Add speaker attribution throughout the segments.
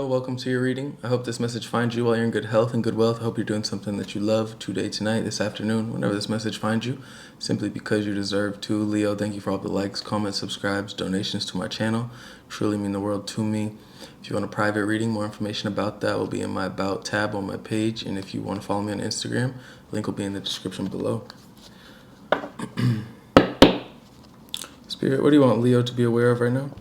Speaker 1: welcome to your reading. I hope this message finds you while you're in good health and good wealth. I hope you're doing something that you love today, tonight, this afternoon, whenever this message finds you, simply because you deserve to. Leo, thank you for all the likes, comments, subscribes, donations to my channel. Truly mean the world to me. If you want a private reading, more information about that will be in my About tab on my page. And if you want to follow me on Instagram, link will be in the description below. Spirit, what do you want Leo to be aware of right now?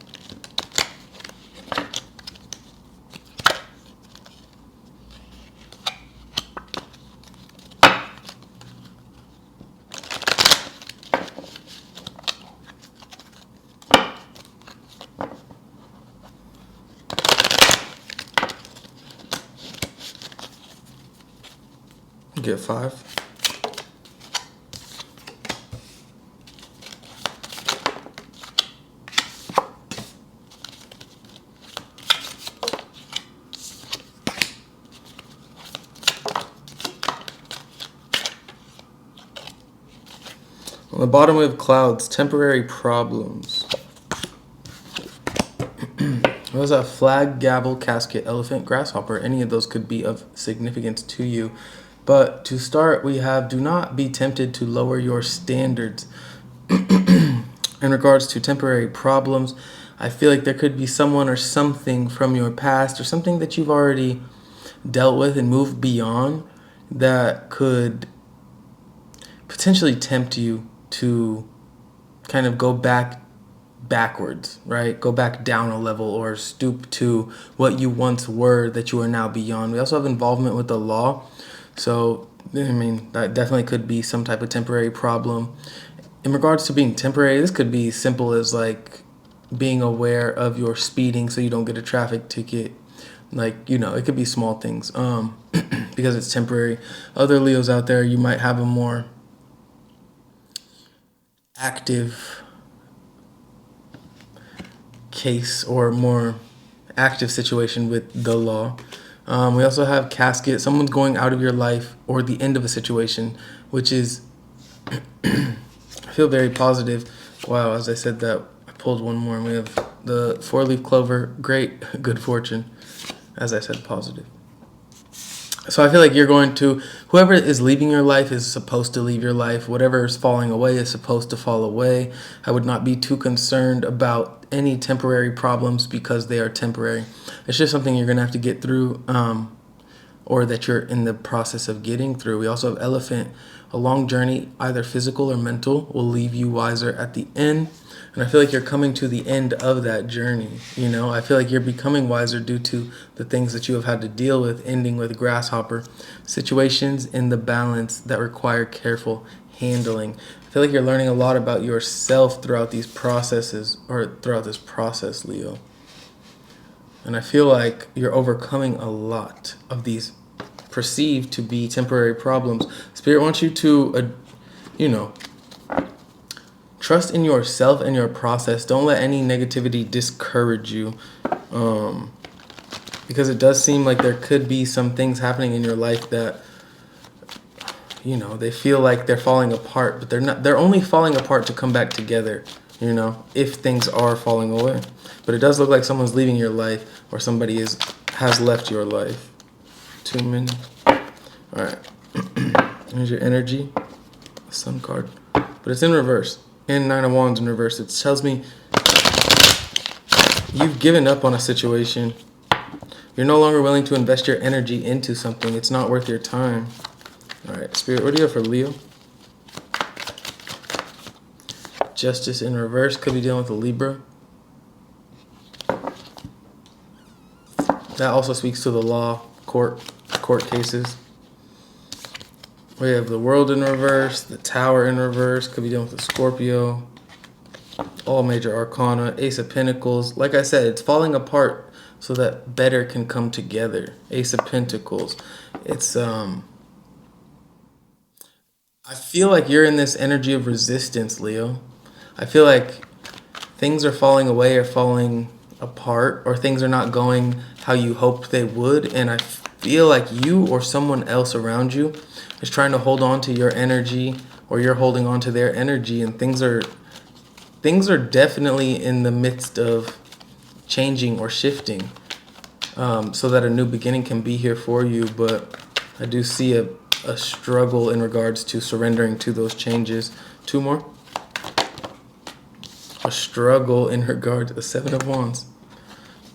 Speaker 1: Get 5. On the bottom we have clouds, temporary problems. What was that? Flag, gavel, casket, elephant, grasshopper. Any of those could be of significance to you. But to start, we have do not be tempted to lower your standards. In regards to temporary problems, I feel like there could be someone or something from your past or something that you've already dealt with and moved beyond that could potentially tempt you to kind of go backwards, right? Go back down a level or stoop to what you once were that you are now beyond. We also have involvement with the law. So, I mean, that definitely could be some type of temporary problem. In regards to being temporary, this could be simple as like being aware of your speeding so you don't get a traffic ticket. Like, it could be small things because it's temporary. Other Leos out there, you might have a more active case or more active situation with the law. We also have casket, someone's going out of your life or the end of a situation, which is, I feel very positive. Wow, as I said that, I pulled one more and we have the 4-leaf clover, great, good fortune. As I said, positive. So I feel like you're going to, whoever is leaving your life is supposed to leave your life. Whatever is falling away is supposed to fall away. I would not be too concerned about any temporary problems because they are temporary. It's just something you're going to have to get through or that you're in the process of getting through. We also have elephant. A long journey, either physical or mental, will leave you wiser at the end. And I feel like you're coming to the end of that journey. I feel like you're becoming wiser due to the things that you have had to deal with, ending with grasshopper. Situations in the balance that require careful handling. I feel like you're learning a lot about yourself throughout these processes, or throughout this process, Leo. And I feel like you're overcoming a lot of these perceived to be temporary problems. Spirit wants you to, trust in yourself and your process. Don't let any negativity discourage you. Because it does seem like there could be some things happening in your life that, they feel like they're falling apart, but they're not. They're only falling apart to come back together, if things are falling away. But it does look like someone's leaving your life or somebody has left your life. 2 minutes. All right. Here's your energy. The Sun card. But it's in reverse. And 9 of Wands in reverse. It tells me you've given up on a situation. You're no longer willing to invest your energy into something. It's not worth your time. All right, Spirit, what do you have for Leo? Justice in reverse. Could be dealing with a Libra. That also speaks to the law, court cases. We have the World in reverse, the Tower in reverse. Could be dealing with a Scorpio. All major arcana, Ace of Pentacles. Like I said, it's falling apart so that better can come together. Ace of Pentacles. It's I feel like you're in this energy of resistance, Leo. I feel like things are falling away or falling apart, or things are not going how you hoped they would, and I feel like you or someone else around you is trying to hold on to your energy, or you're holding on to their energy, and things are definitely in the midst of changing or shifting. so that a new beginning can be here for you. But I do see a struggle in regards to surrendering to those changes. Two more. A struggle in regard to the Seven of Wands.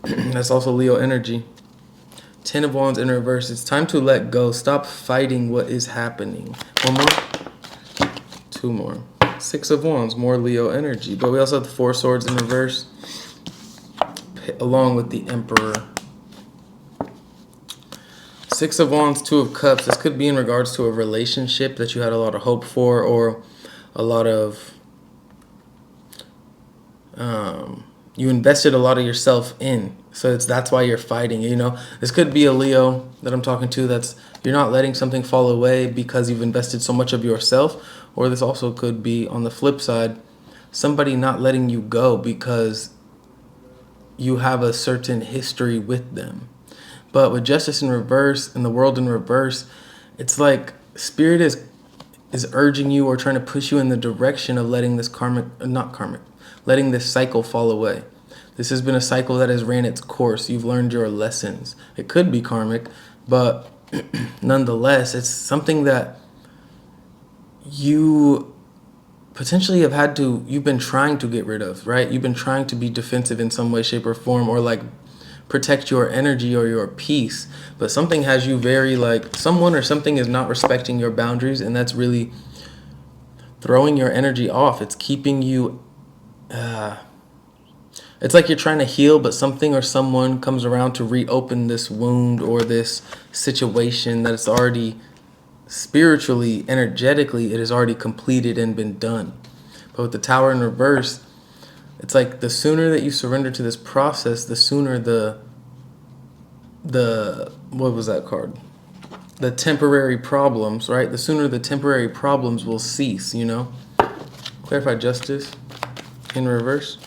Speaker 1: That's also Leo energy. 10 of Wands in reverse. It's time to let go. Stop fighting what is happening. One more. Two more. 6 of Wands, more Leo energy. But we also have the 4 Swords in reverse, along with the Emperor. 6 of Wands, 2 of Cups. This could be in regards to a relationship that you had a lot of hope for, or a lot of you invested a lot of yourself in. So that's why you're fighting. This could be a Leo that I'm talking to. That's you're not letting something fall away because you've invested so much of yourself. Or this also could be on the flip side, somebody not letting you go because you have a certain history with them. But with Justice in reverse and the World in reverse, it's like Spirit is urging you or trying to push you in the direction of letting this letting this cycle fall away. This has been a cycle that has ran its course. You've learned your lessons. It could be karmic, but nonetheless, it's something that you potentially you've been trying to get rid of, right? You've been trying to be defensive in some way, shape, or form, or like protect your energy or your peace. But something has you very someone or something is not respecting your boundaries, and that's really throwing your energy off. It's keeping you it's like you're trying to heal, but something or someone comes around to reopen this wound or this situation that it's already spiritually, energetically, it is already completed and been done. But with the Tower in reverse, it's like the sooner that you surrender to this process, the sooner the what was that card? The temporary problems, right? The sooner the temporary problems will cease, Clarify Justice in reverse.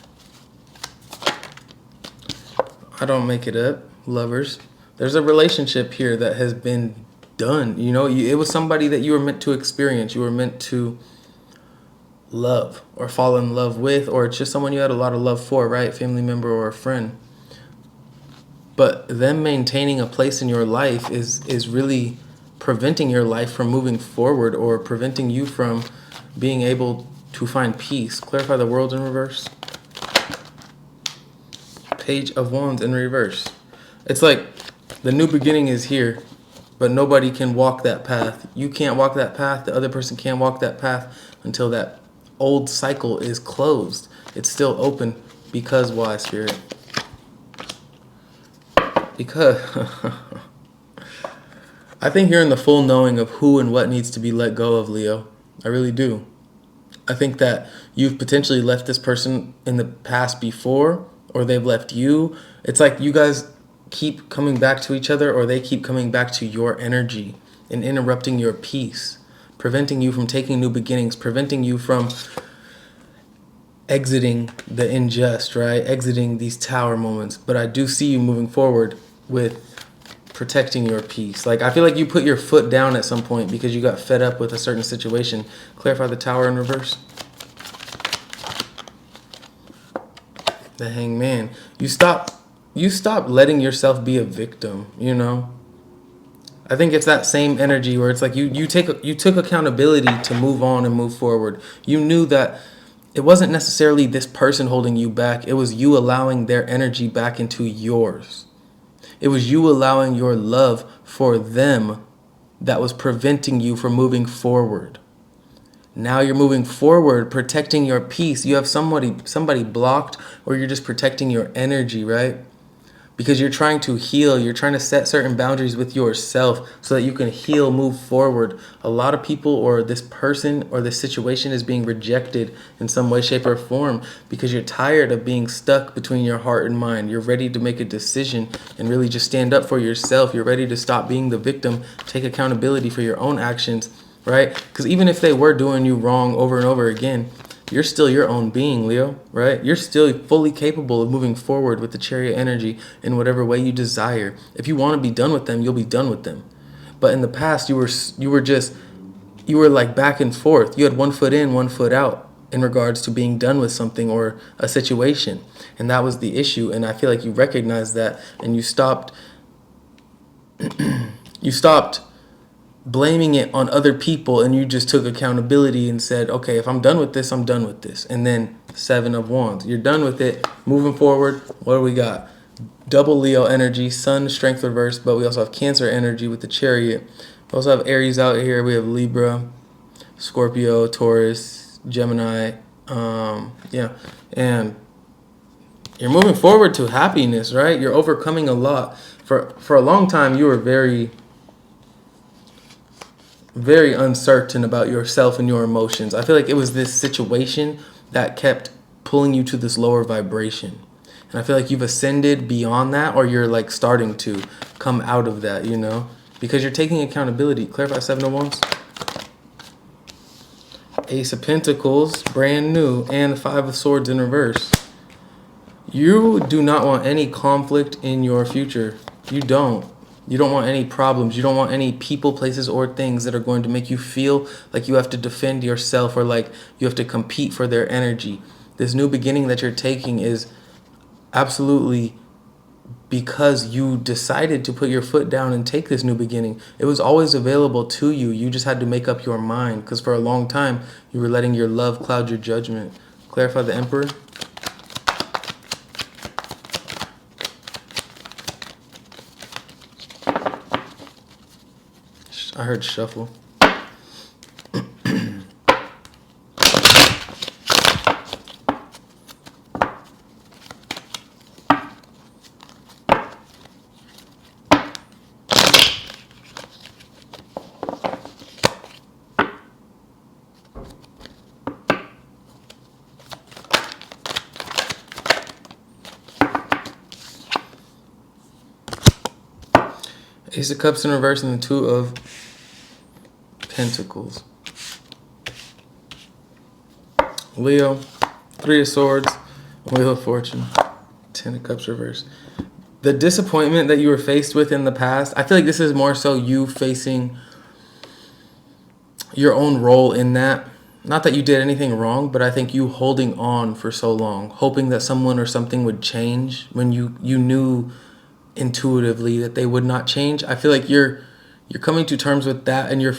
Speaker 1: I don't make it up. Lovers. There's a relationship here that has been done. It was somebody that you were meant to experience. You were meant to love or fall in love with, or it's just someone you had a lot of love for, right? Family member or a friend. But them maintaining a place in your life is really preventing your life from moving forward, or preventing you from being able to find peace. Clarify the World in reverse. Page of Wands in reverse. It's like the new beginning is here, but nobody can walk that path. You can't walk that path. The other person can't walk that path until that old cycle is closed. It's still open because why, Spirit? Because I think you're in the full knowing of who and what needs to be let go of, Leo. I really do. I think that you've potentially left this person in the past before, or they've left you. It's like you guys keep coming back to each other, or they keep coming back to your energy and interrupting your peace, preventing you from taking new beginnings, preventing you from exiting the unjust, right? Exiting these tower moments. But I do see you moving forward with protecting your peace. I feel like you put your foot down at some point because you got fed up with a certain situation. Clarify the Tower in reverse. The Hangman. You stop letting yourself be a victim, I think it's that same energy where it's like you took accountability to move on and move forward. You knew that it wasn't necessarily this person holding you back. It was you allowing their energy back into yours. It was you allowing your love for them that was preventing you from moving forward. Now you're moving forward, protecting your peace. You have somebody blocked, or you're just protecting your energy, right? Because you're trying to heal. You're trying to set certain boundaries with yourself so that you can heal, move forward. A lot of people, or this person or this situation, is being rejected in some way, shape, or form because you're tired of being stuck between your heart and mind. You're ready to make a decision and really just stand up for yourself. You're ready to stop being the victim, take accountability for your own actions, right? Because even if they were doing you wrong over and over again, you're still your own being, Leo, right? You're still fully capable of moving forward with the Chariot energy in whatever way you desire. If you want to be done with them, you'll be done with them. But in the past, you were like back and forth. You had one foot in, one foot out in regards to being done with something or a situation. And that was the issue. And I feel like you recognized that, and you stopped You stopped blaming it on other people and you just took accountability and said, okay, if I'm done with this, I'm done with this. And then Seven of Wands, you're done with it, moving forward. What do we got? Double Leo energy, Sun strength reverse, but we also have Cancer energy with the Chariot. We also have Aries out here. We have Libra, Scorpio, Taurus, Gemini. Yeah, and you're moving forward to happiness, right? You're overcoming a lot. For a long time, you were very, very uncertain about yourself and your emotions. I feel like it was this situation that kept pulling you to this lower vibration. And I feel like you've ascended beyond that, or you're like starting to come out of that, you know? Because you're taking accountability. Clarify Seven of Wands. Ace of Pentacles, brand new, and the Five of Swords in reverse. You do not want any conflict in your future. You don't. You don't want any problems. You don't want any people, places, or things that are going to make you feel like you have to defend yourself or like you have to compete for their energy. This new beginning that you're taking is absolutely because you decided to put your foot down and take this new beginning. It was always available to you. You just had to make up your mind because for a long time you were letting your love cloud your judgment. Clarify the Emperor. I heard shuffle. Ace of Cups in reverse and the Two of Pentacles. Leo, Three of Swords, Wheel of Fortune, Ten of Cups reverse. The disappointment that you were faced with in the past, I feel like this is more so you facing your own role in that. Not that you did anything wrong, but I think you holding on for so long, hoping that someone or something would change when you knew intuitively that they would not change. I feel like you're coming to terms with that, and you're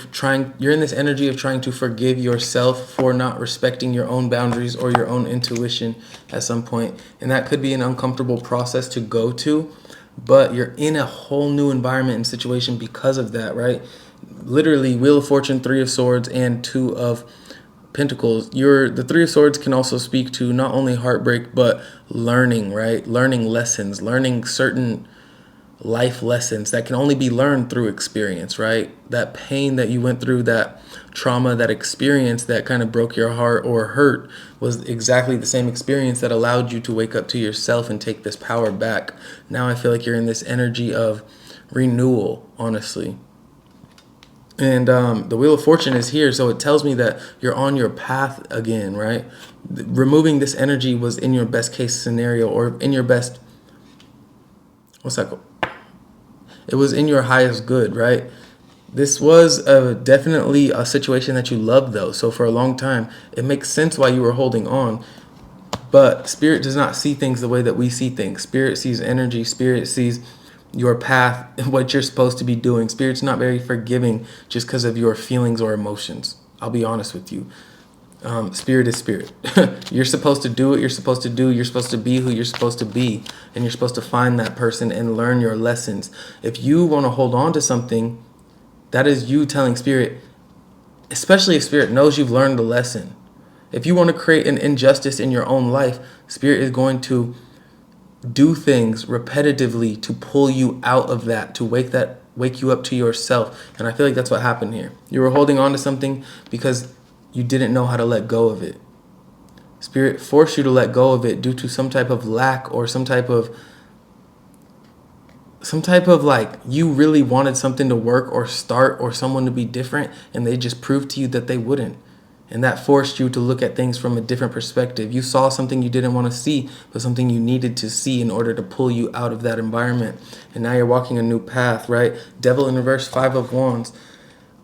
Speaker 1: in this energy of trying to forgive yourself for not respecting your own boundaries or your own intuition at some point. And that could be an uncomfortable process to go to, but you're in a whole new environment and situation because of that, right? Literally, Wheel of Fortune, Three of Swords, and Two of Pentacles. The Three of Swords can also speak to not only heartbreak but learning, right? Learning lessons, learning certain life lessons that can only be learned through experience, right? That pain that you went through, that trauma, that experience that kind of broke your heart or hurt was exactly the same experience that allowed you to wake up to yourself and take this power back. Now I feel like you're in this energy of renewal, honestly. And the Wheel of Fortune is here, so it tells me that you're on your path again, right? Removing this energy was in your best case scenario, or in your best, what's that called? It was in your highest good, right? This was definitely a situation that you loved, though. So for a long time, it makes sense why you were holding on. But Spirit does not see things the way that we see things. Spirit sees energy. Spirit sees your path and what you're supposed to be doing. Spirit's not very forgiving just because of your feelings or emotions. I'll be honest with you. Spirit is spirit. You're supposed to do what you're supposed to do. You're supposed to be who you're supposed to be. And you're supposed to find that person and learn your lessons. If you want to hold on to something, that is you telling Spirit, especially if Spirit knows you've learned the lesson. If you want to create an injustice in your own life, Spirit is going to do things repetitively to pull you out of that, to wake you up to yourself. And I feel like that's what happened here. You were holding on to something because you didn't know how to let go of it. Spirit forced you to let go of it due to some type of lack or some type of like you really wanted something to work or start or someone to be different, and they just proved to you that they wouldn't. And that forced you to look at things from a different perspective. You saw something you didn't want to see, but something you needed to see in order to pull you out of that environment. And now you're walking a new path, right? Devil in reverse, Five of Wands.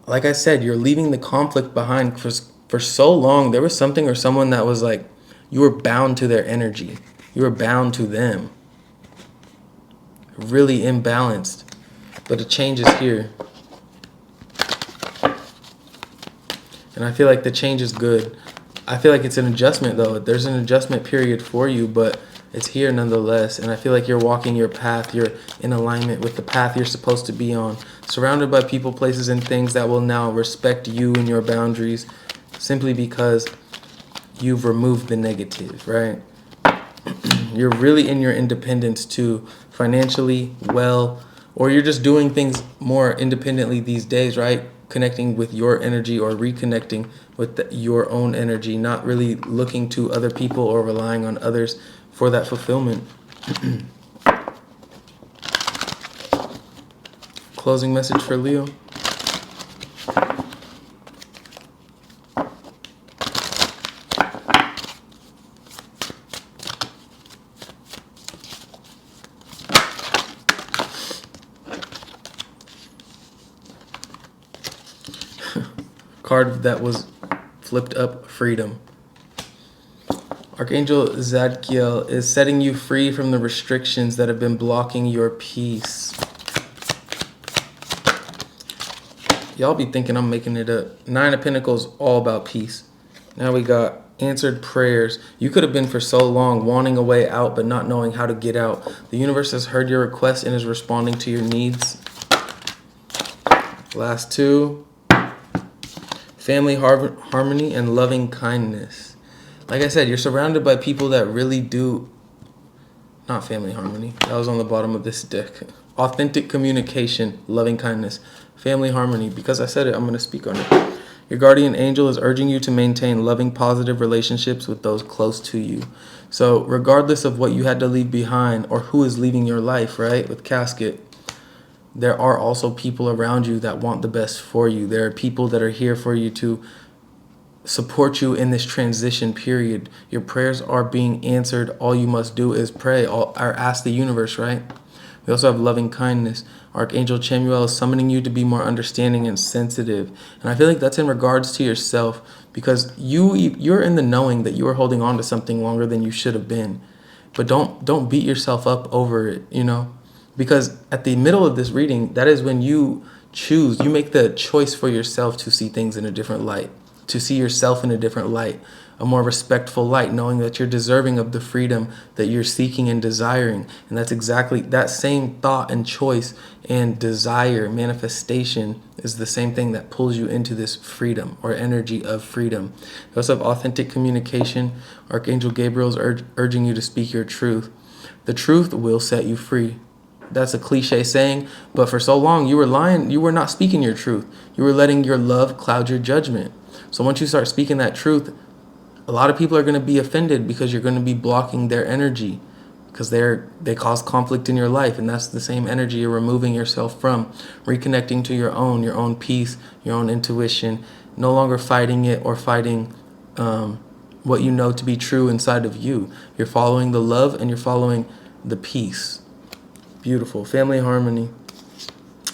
Speaker 1: Like I said, you're leaving the conflict behind for so long. There was something or someone that was like, you were bound to their energy. You were bound to them. Really imbalanced. but a change is here. And I feel like the change is good. I feel like it's an adjustment, though. There's an adjustment period for you, but it's here nonetheless. And I feel like you're walking your path. You're in alignment with the path you're supposed to be on. Surrounded by people, places, and things that will now respect you and your boundaries simply because you've removed the negative, right? You're really in your independence too, financially, well, or you're just doing things more independently these days, right? Connecting with your energy or reconnecting with your own energy, not really looking to other people or relying on others for that fulfillment. Closing message for Leo. Card that was flipped up, freedom. Archangel Zadkiel is setting you free from the restrictions that have been blocking your peace. Y'all be thinking I'm making it up. 9 of Pentacles, all about peace. Now we got answered prayers. You could have been for so long wanting a way out but not knowing how to get out. The universe has heard your request and is responding to your needs. Last 2. Family harmony and loving kindness. Like I said, you're surrounded by people that really do... Not family harmony. That was on the bottom of this deck. Authentic communication, loving kindness, family harmony. Because I said it, I'm going to speak on it. Your guardian angel is urging you to maintain loving, positive relationships with those close to you. So regardless of what you had to leave behind or who is leaving your life, right, with casket, there are also people around you that want the best for you. There are people that are here for you to support you in this transition period. Your prayers are being answered. All you must do is pray or ask the universe, right? We also have loving kindness. Archangel Chamuel is summoning you to be more understanding and sensitive. And I feel like that's in regards to yourself, because you're in the knowing that you are holding on to something longer than you should have been. But don't beat yourself up over it, you know? Because at the middle of this reading, that is when you make the choice for yourself to see things in a different light, to see yourself in a different light, a more respectful light, knowing that you're deserving of the freedom that you're seeking and desiring. And that's exactly that same thought and choice and desire, manifestation is the same thing that pulls you into this freedom or energy of freedom. You also have authentic communication. Archangel Gabriel is urging you to speak your truth. The truth will set you free. That's a cliche saying, but for so long you were lying. You were not speaking your truth. You were letting your love cloud your judgment. So once you start speaking that truth, a lot of people are going to be offended because you're going to be blocking their energy, because they cause conflict in your life, and that's the same energy you're removing yourself from, reconnecting to your own peace, your own intuition, no longer fighting it or fighting what you know to be true inside of you. You're following the love and you're following the peace. Beautiful. Family harmony.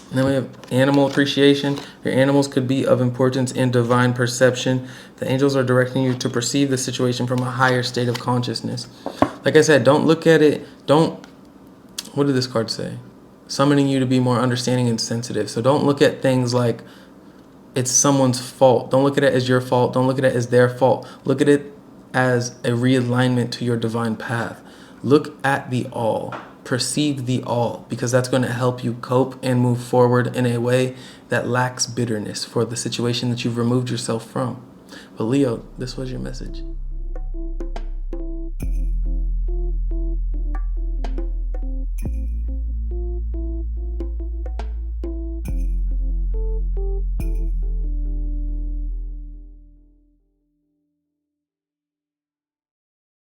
Speaker 1: And then we have animal appreciation. Your animals could be of importance in divine perception. The angels are directing you to perceive the situation from a higher state of consciousness. Like I said, don't look at it. What did this card say? Summoning you to be more understanding and sensitive. So don't look at things like it's someone's fault. Don't look at it as your fault. Don't look at it as their fault. Look at it as a realignment to your divine path. Look at the all. Perceive the all, because that's going to help you cope and move forward in a way that lacks bitterness for the situation that you've removed yourself from. But Leo, this was your message.